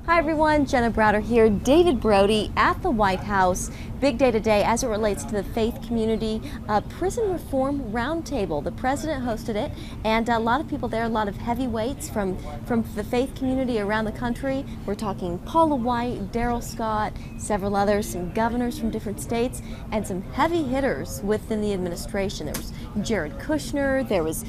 Hi everyone, Jenna Browder here. David Brody at the White House. Big day today as it relates to the faith community prison reform roundtable. The president hosted it, and a lot of people there, a lot of heavyweights from the faith community around the country. We're talking Paula White, Daryl Scott, several others, some governors from different states, and some heavy hitters within the administration. There was Jared Kushner, there was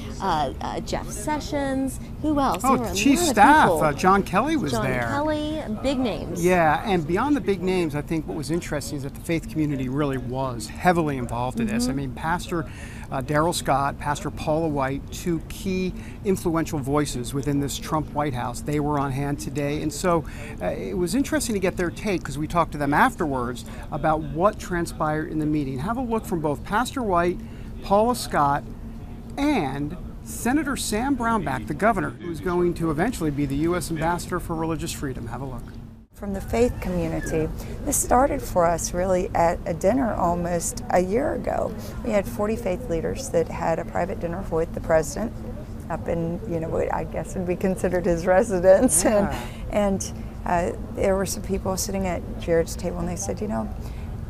Jeff Sessions. Who else? Oh, Chief Staff John Kelly was there. John Kelly, big names. Yeah, and beyond the big names, I think what was interesting is that the faith community really was heavily involved in this. I mean, Pastor Daryl Scott, Pastor Paula White, two key influential voices within this Trump White House, they were on hand today. And so it was interesting to get their take, because we talked to them afterwards about what transpired in the meeting. Have a look from both Pastor White, Paula Scott, and Senator Sam Brownback, the governor, who's going to eventually be the U.S. Ambassador for Religious Freedom. Have a look. From the faith community, this started for us really at a dinner almost a year ago. We had 40 faith leaders that had a private dinner with the president up in, what I guess would be considered his residence. Yeah. And there were some people sitting at Jared's table, and they said,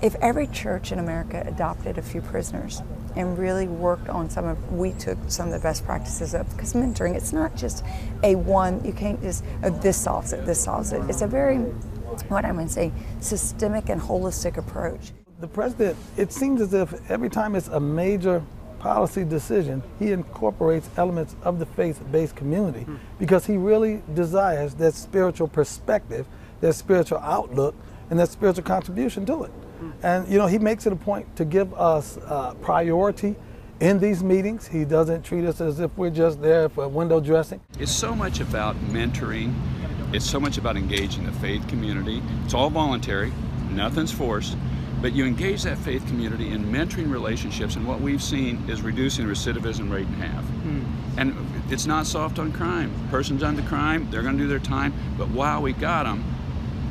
if every church in America adopted a few prisoners and really worked on we took some of the best practices up, because mentoring, it's not just you can't just, this solves it. It's a very, what I'm going to say, systemic and holistic approach. The president, it seems as if every time it's a major policy decision, he incorporates elements of the faith-based community because he really desires that spiritual perspective, that spiritual outlook, and that spiritual contribution to it. And he makes it a point to give us priority in these meetings. He doesn't treat us as if we're just there for window dressing. It's so much about mentoring. It's so much about engaging the faith community. It's all voluntary, nothing's forced, but you engage that faith community in mentoring relationships, and what we've seen is reducing recidivism rate in half. And it's not soft on crime. Person's done the crime, they're going to do their time, but while we got them,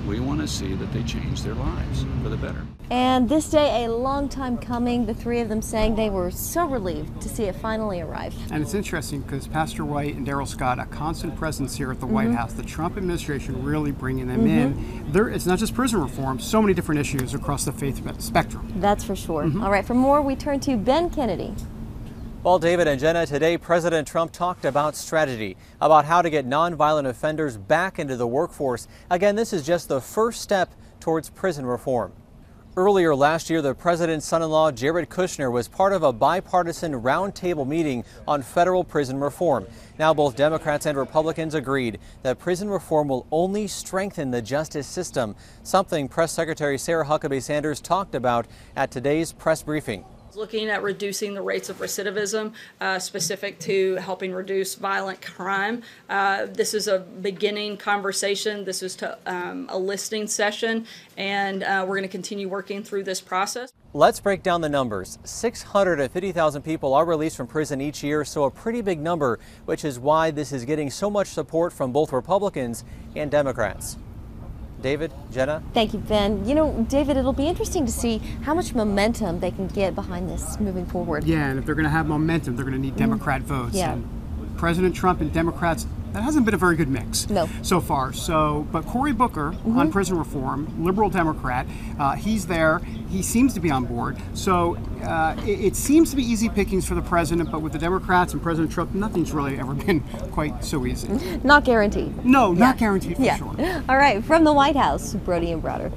we want to see that they change their lives for the better. And this day, a long time coming, the three of them saying they were so relieved to see it finally arrive. And it's interesting because Pastor White and Daryl Scott, a constant presence here at the White House, the Trump administration really bringing them in. It's not just prison reform, so many different issues across the faith spectrum. That's for sure. All right, for more, we turn to Ben Kennedy. Well, David and Jenna, today President Trump talked about strategy, about how to get nonviolent offenders back into the workforce. Again, this is just the first step towards prison reform. Earlier last year, the president's son-in-law, Jared Kushner, was part of a bipartisan roundtable meeting on federal prison reform. Now, both Democrats and Republicans agreed that prison reform will only strengthen the justice system, something Press Secretary Sarah Huckabee Sanders talked about at today's press briefing. Looking at reducing the rates of recidivism, specific to helping reduce violent crime. This is a beginning conversation. This is a listening session, and we're going to continue working through this process. Let's break down the numbers. 650,000 people are released from prison each year, so a pretty big number, which is why this is getting so much support from both Republicans and Democrats. David, Jenna? Thank you, Ben. David, it'll be interesting to see how much momentum they can get behind this moving forward. Yeah, and if they're going to have momentum, they're going to need Democrat votes. Yeah. And President Trump and Democrats, that hasn't been a very good mix so far. But Cory Booker on prison reform, liberal Democrat, he's there. He seems to be on board. So it seems to be easy pickings for the president, but with the Democrats and President Trump, nothing's really ever been quite so easy. Not guaranteed. No, not guaranteed for sure. All right, from the White House, Brody and Browder.